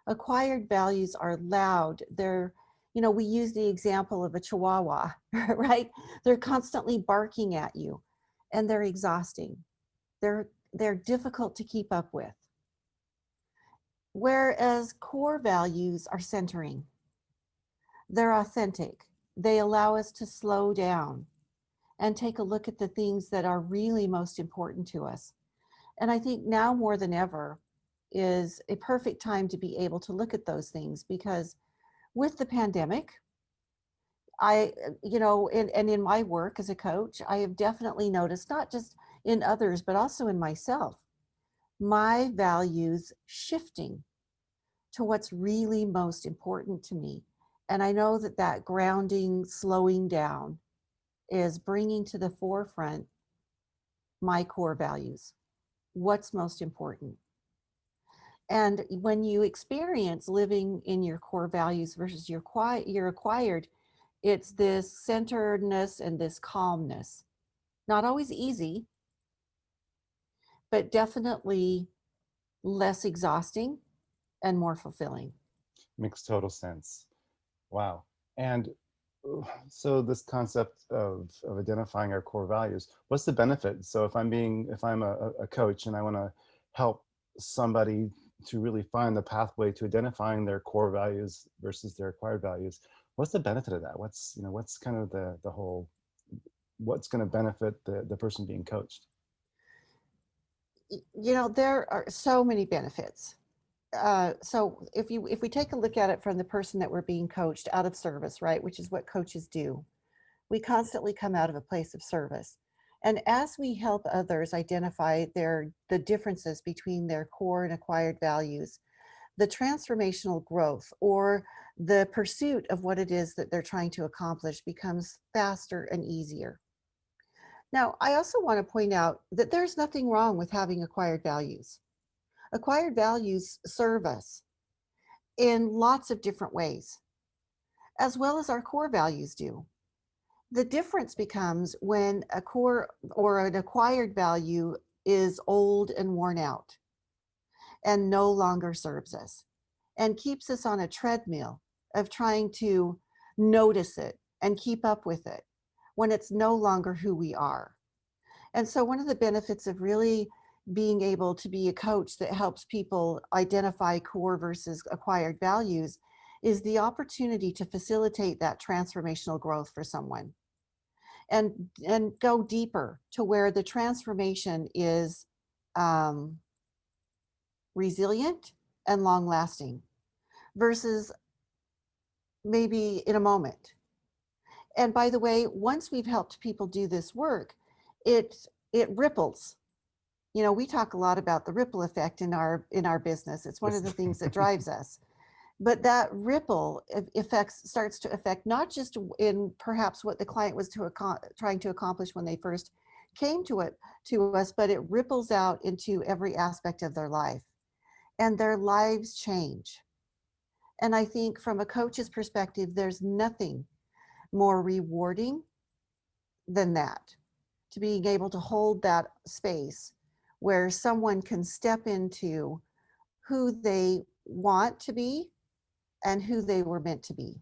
Acquired values are loud. We use the example of a chihuahua, right? They're constantly barking at you and they're exhausting. They're difficult to keep up with. Whereas core values are centering. They're authentic. They allow us to slow down and take a look at the things that are really most important to us. And I think now more than ever is a perfect time to be able to look at those things, because with the pandemic, and in my work as a coach, I have definitely noticed, not just in others, but also in myself, my values shifting to what's really most important to me. And I know that that grounding, slowing down is bringing to the forefront my core values. What's most important? And when you experience living in your core values versus your acquired, it's this centeredness and this calmness. Not always easy, but definitely less exhausting and more fulfilling. Makes total sense. Wow. And so this concept of identifying our core values, what's the benefit? So if I'm a coach and I want to help somebody to really find the pathway to identifying their core values versus their acquired values, what's the benefit of that? What's kind of the whole, what's going to benefit the person being coached? There are so many benefits. So if we take a look at it from the person that we're being coached out of service, right, which is what coaches do, we constantly come out of a place of service. And as we help others identify the differences between their core and acquired values, the transformational growth or the pursuit of what it is that they're trying to accomplish becomes faster and easier. Now, I also want to point out that there's nothing wrong with having acquired values. Acquired values serve us in lots of different ways, as well as our core values do. The difference becomes when a core or an acquired value is old and worn out and no longer serves us and keeps us on a treadmill of trying to notice it and keep up with it when it's no longer who we are. And so one of the benefits of really being able to be a coach that helps people identify core versus acquired values is the opportunity to facilitate that transformational growth for someone and go deeper to where the transformation is resilient and long lasting versus maybe in a moment. And by the way, once we've helped people do this work, it ripples. We talk a lot about the ripple effect in our business. It's one of the things that drives us. But that ripple effects starts to affect not just in perhaps what the client was trying to accomplish when they first came to us, but it ripples out into every aspect of their life, and their lives change. And I think from a coach's perspective, there's nothing more rewarding than that, to being able to hold that space where someone can step into who they want to be and who they were meant to be.